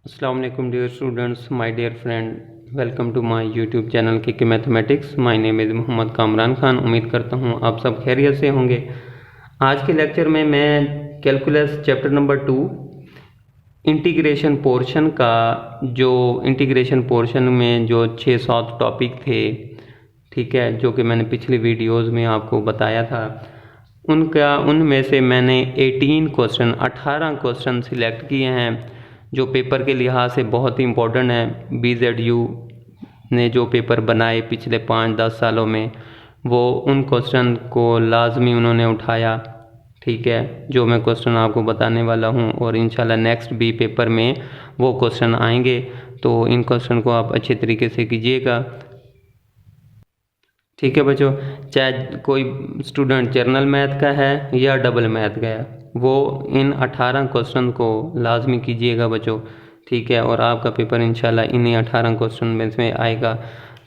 अस्सलाम वालेकुम dear students, my dear friend, welcome to my YouTube channel के mathematics. My name is Mohammad Kamran Khan. उम्मीद करता हूँ आप सब खैरियत से होंगे। आज के लेक्चर में मैं calculus chapter number 2 integration portion का जो इंटीग्रेशन पोर्शन में जो 6-7 टॉपिक थे, ठीक है, जो कि मैंने पिछली वीडियोज़ में आपको बताया था, उनमें से मैंने 18 क्वेश्चन सिलेक्ट किए हैं जो पेपर के लिहाज से बहुत ही इम्पोर्टेंट है। BZU ने जो पेपर बनाए पिछले 5-10 सालों में, वो उन क्वेश्चन को लाजमी उन्होंने उठाया, ठीक है, जो मैं क्वेश्चन आपको बताने वाला हूँ। और इंशाल्लाह नेक्स्ट भी पेपर में वो क्वेश्चन आएंगे, तो इन क्वेश्चन को आप अच्छे तरीके से कीजिएगा, ठीक है बच्चों। चाहे कोई स्टूडेंट जनरल मैथ का है या डबल मैथ का है, वो इन 18 क्वेश्चन को लाजमी कीजिएगा बच्चों, ठीक है। और आपका पेपर इंशाल्लाह इन्हीं 18 क्वेश्चन में से आएगा।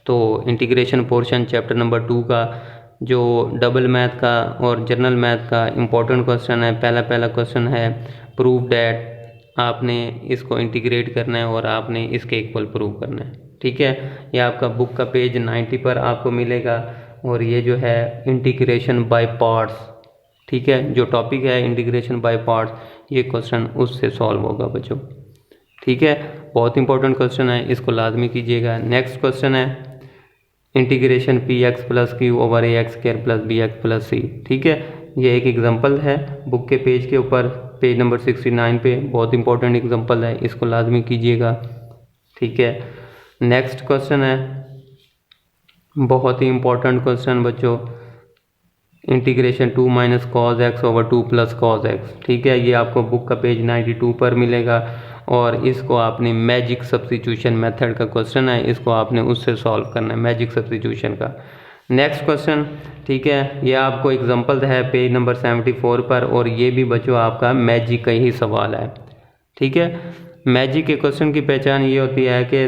तो इंटीग्रेशन पोर्शन चैप्टर नंबर 2 का जो डबल मैथ का और जनरल मैथ का इम्पोर्टेंट क्वेश्चन है, पहला क्वेश्चन है प्रूव डैट। आपने इसको इंटीग्रेट करना है और आपने इसके इक्वल प्रूव करना है, ठीक है। ये आपका बुक का पेज 90 पर आपको मिलेगा। और ये जो है इंटीग्रेशन बाय पार्ट्स, ठीक है, जो टॉपिक है इंटीग्रेशन बाय पार्ट्स, ये क्वेश्चन उससे सॉल्व होगा बच्चों, ठीक है। बहुत इंपॉर्टेंट क्वेश्चन है, इसको लाजमी कीजिएगा। नेक्स्ट क्वेश्चन है integration px plus Q over ax square plus bx plus c, ठीक है। ये एक एग्जांपल है बुक के पेज के ऊपर, पेज नंबर 69 पे। बहुत इंपॉर्टेंट एग्जांपल है, इसको लाजमी कीजिएगा, ठीक है। नेक्स्ट क्वेश्चन है बहुत ही इंपॉर्टेंट क्वेश्चन बच्चों, integration 2 minus cos x over 2 plus cos x, ठीक है। ये आपको बुक का पेज 92 पर मिलेगा। और इसको आपने मैजिक सब्स्टिट्यूशन मेथड का क्वेश्चन है, इसको आपने उससे सॉल्व करना है, मैजिक सब्स्टिट्यूशन का। नेक्स्ट क्वेश्चन, ठीक है, ये आपको एग्जांपल है पेज नंबर 74 पर। और ये भी बच्चों आपका मैजिक का ही सवाल है, ठीक है। मैजिक के क्वेश्चन की पहचान ये होती है कि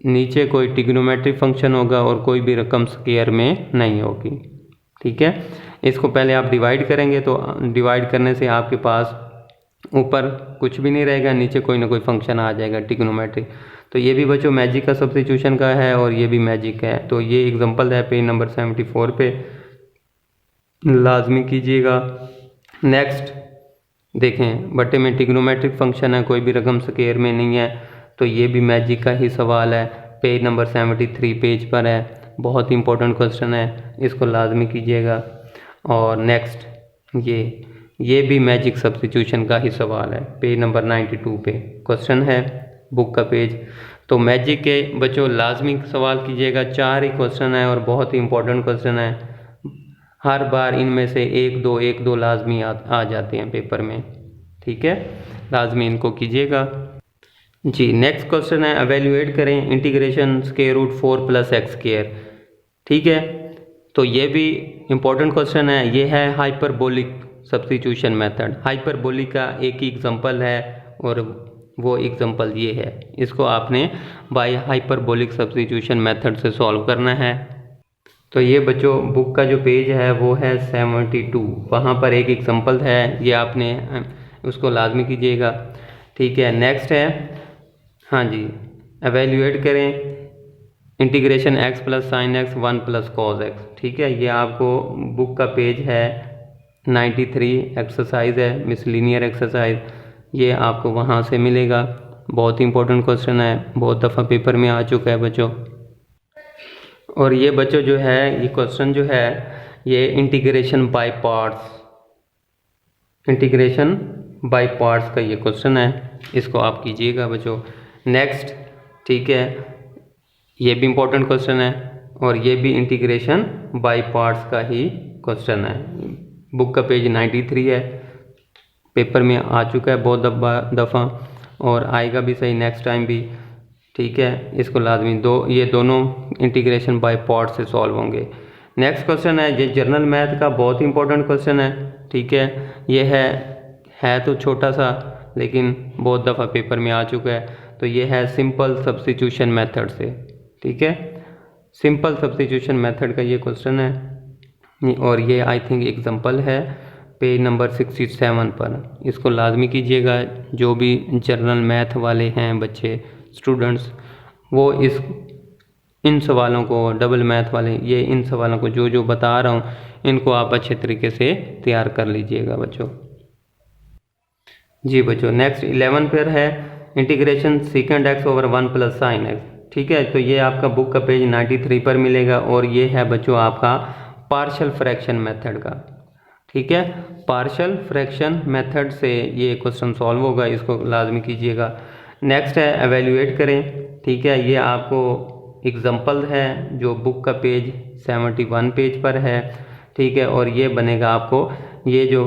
नीचे कोई ट्रिग्नोमेट्रिक फंक्शन होगा और कोई भी रकम स्क्वायर में नहीं होगी, ठीक है। इसको पहले आप डिवाइड करेंगे, तो डिवाइड करने से आपके पास ऊपर कुछ भी नहीं रहेगा, नीचे कोई ना कोई फंक्शन आ जाएगा ट्रिग्नोमेट्रिक। तो ये भी बच्चों मैजिक का सब्स्टिट्यूशन का है और ये भी मैजिक है। तो ये एग्जांपल है पेज नंबर 74 पे, लाजमी कीजिएगा। नेक्स्ट देखें, बटे में ट्रिग्नोमेट्रिक फंक्शन है, कोई भी रकम स्क्वायर में नहीं है, तो ये भी मैजिक का ही सवाल है, पेज नंबर 73 पेज पर है। बहुत इंपॉर्टेंट क्वेश्चन है, इसको लाजमी कीजिएगा। और नेक्स्ट ये भी मैजिक सब्स्टिट्यूशन का ही सवाल है, पेज नंबर 92 पे क्वेश्चन है बुक का पेज। तो मैजिक के बच्चों लाजमी सवाल कीजिएगा। 4 ही क्वेश्चन है और बहुत ही इंपॉर्टेंट क्वेश्चन है, हर बार इनमें से एक दो लाजमी आ जाते हैं पेपर में, ठीक है, लाजमी इनको कीजिएगा जी। नेक्स्ट क्वेश्चन है एवेल्युएट करें integration square root 4 plus x square, ठीक है। तो ये भी इम्पोर्टेंट क्वेश्चन है। ये है हाइपरबोलिक सब्स्टिट्यूशन मेथड। हाइपरबोलिक का एक ही एग्जांपल है और वो एग्जांपल ये है, इसको आपने बाय हाइपरबोलिक सब्स्टिट्यूशन मेथड से सॉल्व करना है। तो ये बच्चों बुक का जो पेज है वो है 72, वहाँ पर एक एग्जांपल है, ये आपने उसको लाजमी कीजिएगा, ठीक है। नेक्स्ट है, हाँ जी, एवेल्युएट करें integration x plus sine x 1 plus cos x, ठीक है। ये आपको बुक का पेज है 93, एक्सरसाइज है मिसलीनियर एक्सरसाइज, ये आपको वहाँ से मिलेगा। बहुत इंपॉर्टेंट क्वेश्चन है, बहुत दफ़ा पेपर में आ चुका है बच्चों। और ये बच्चों जो है, ये क्वेश्चन जो है ये integration by parts, integration by parts का ये क्वेश्चन है, इसको आप कीजिएगा बच्चों। नेक्स्ट, ठीक है, ये भी इम्पोर्टेंट क्वेश्चन है और ये भी इंटीग्रेशन बाय पार्ट्स का ही क्वेश्चन है। बुक का पेज 93 है, पेपर में आ चुका है बहुत दफ़ा और आएगा भी सही नेक्स्ट टाइम भी, ठीक है। इसको लाजमी ये दोनों इंटीग्रेशन बाय पार्ट्स से सॉल्व होंगे। नेक्स्ट क्वेश्चन है, ये जर्नल मैथ का बहुत इंपॉर्टेंट क्वेश्चन है, ठीक है। ये है तो छोटा सा लेकिन बहुत दफ़ा पेपर में आ चुका है। तो ये है सिंपल सब्स्टिट्यूशन मेथड से, ठीक है, सिंपल सब्स्टिट्यूशन मेथड का ये क्वेश्चन है। और ये आई थिंक एग्जांपल है पेज नंबर 67 पर। इसको लाजमी कीजिएगा। जो भी जनरल मैथ वाले हैं बच्चे स्टूडेंट्स, वो इन सवालों को, डबल मैथ वाले, ये इन सवालों को जो जो बता रहा हूँ इनको आप अच्छे तरीके से तैयार कर लीजिएगा बच्चों। जी बच्चों, नेक्स्ट 11 पर है integration second x over 1 plus sine x. ठीक है, तो ये आपका बुक का पेज 93 पर मिलेगा और ये है बच्चों आपका पार्शियल फ्रैक्शन मेथड का। ठीक है, पार्शियल फ्रैक्शन मेथड से ये क्वेश्चन सॉल्व होगा, इसको लाजमी कीजिएगा। नेक्स्ट है एवेल्युएट करें। ठीक है, ये आपको एग्जाम्पल है जो बुक का पेज 71 पेज पर है। ठीक है, और ये बनेगा आपको, ये जो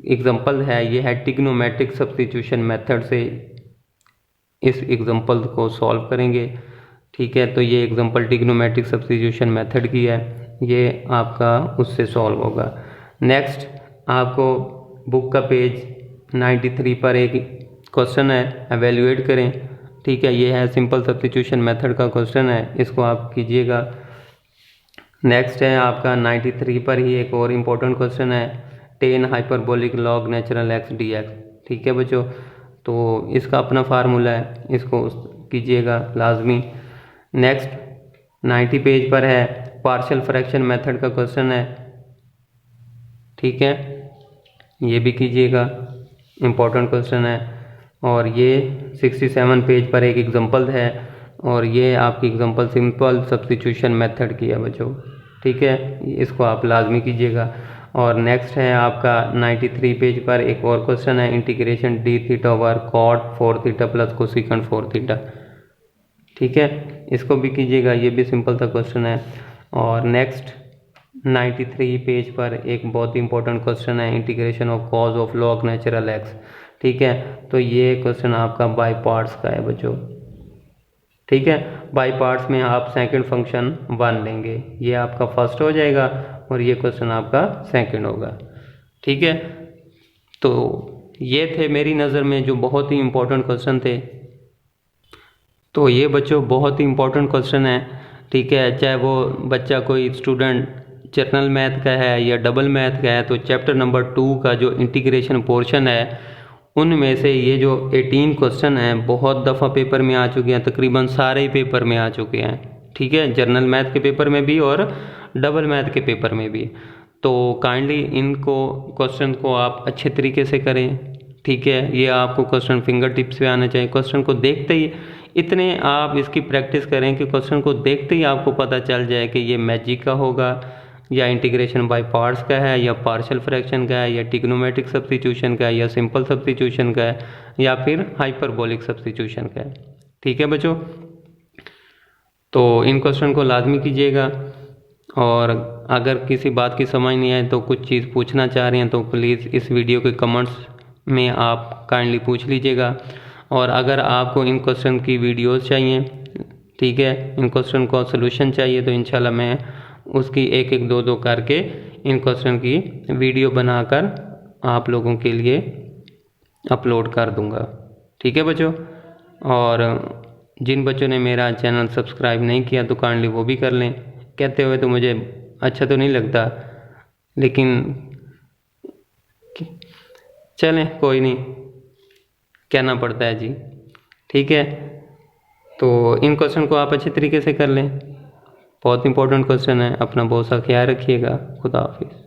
एग्जाम्पल है ये है ट्रिग्नोमेट्रिक सब्स्टिट्यूशन मेथड से इस एग्जाम्पल को सॉल्व करेंगे। ठीक है, तो ये एग्जाम्पल ट्रिग्नोमेट्रिक सब्स्टिट्यूशन मेथड की है, ये आपका उससे सॉल्व होगा। नेक्स्ट आपको बुक का पेज 93 पर एक क्वेश्चन है, एवेल्युएट करें। ठीक है, ये है सिंपल सब्स्टिट्यूशन मेथड का क्वेश्चन है, इसको आप कीजिएगा। नेक्स्ट है आपका 93 पर ही एक और इम्पोर्टेंट क्वेश्चन है, tan hyperbolic log natural x D x. ठीक है बच्चों, तो इसका अपना फार्मूला है, इसको कीजिएगा लाजमी। नेक्स्ट 90 पेज पर है पार्शियल फ्रैक्शन मेथड का क्वेश्चन है। ठीक है, ये भी कीजिएगा, इम्पोर्टेंट क्वेश्चन है। और ये 67 पेज पर एक एग्जांपल है और ये आपकी एग्जांपल सिंपल सब्स्टिट्यूशन मेथड की है बच्चों। ठीक है, इसको आप लाजमी कीजिएगा। और नेक्स्ट है आपका 93 पेज पर एक और क्वेश्चन है, integration d theta over cot 4 theta plus cosecant 4 theta. ठीक है, इसको भी कीजिएगा, ये भी सिंपल सा क्वेश्चन है। और नेक्स्ट 93 पेज पर एक बहुत ही इंपॉर्टेंट क्वेश्चन है, integration of cause of log natural x. ठीक है, तो ये क्वेश्चन आपका बाय पार्ट्स का है बच्चों। ठीक है, बाय पार्ट्स में आप सेकंड फंक्शन 1 लेंगे, ये आपका फर्स्ट हो जाएगा और ये क्वेश्चन आपका सेकंड होगा। ठीक है, तो ये थे मेरी नज़र में जो बहुत ही इम्पोर्टेंट क्वेश्चन थे। तो ये बच्चों बहुत ही इम्पोर्टेंट क्वेश्चन है। ठीक है, चाहे वो बच्चा कोई स्टूडेंट जनरल मैथ का है या डबल मैथ का है, तो चैप्टर नंबर 2 का जो इंटीग्रेशन पोर्शन है उनमें से ये जो 18 क्वेश्चन हैं बहुत दफ़ा पेपर में आ चुके हैं, तकरीबन सारे ही पेपर में आ चुके हैं। ठीक है, जनरल मैथ के पेपर में भी और डबल मैथ के पेपर में भी। तो काइंडली इनको क्वेश्चन को आप अच्छे तरीके से करें। ठीक है, ये आपको क्वेश्चन फिंगर टिप्स पे आना चाहिए। क्वेश्चन को देखते ही इतने आप इसकी प्रैक्टिस करें कि क्वेश्चन को देखते ही आपको पता चल जाए कि ये मैजिक का होगा या इंटीग्रेशन बाय पार्ट्स का है या पार्शियल फ्रैक्शन का है या ट्रिग्नोमेट्रिक सब्स्टिट्यूशन का है या सिंपल सब्स्टिट्यूशन का है या फिर हाइपरबोलिक सब्स्टिट्यूशन का है। ठीक है बच्चों, तो इन क्वेश्चन को लाजमी कीजिएगा। और अगर किसी बात की समझ नहीं आए तो कुछ चीज़ पूछना चाह रहे हैं तो प्लीज़ इस वीडियो के कमेंट्स में आप काइंडली पूछ लीजिएगा। और अगर आपको इन क्वेश्चन की वीडियोस चाहिए, ठीक है, इन क्वेश्चन को सलूशन चाहिए, तो इंशाल्लाह मैं उसकी एक एक दो करके इन क्वेश्चन की वीडियो बनाकर आप लोगों के लिए अपलोड कर दूंगा। ठीक है बच्चों, और जिन बच्चों ने मेरा चैनल सब्सक्राइब नहीं किया तो काइंडली वो भी कर लें। कहते हुए तो मुझे अच्छा तो नहीं लगता, लेकिन चलें कोई नहीं, कहना पड़ता है जी। ठीक है, तो इन क्वेश्चन को आप अच्छे तरीके से कर लें, बहुत इंपॉर्टेंट क्वेश्चन है। अपना बहुत सा ख्याल रखिएगा। खुदा हाफिज़।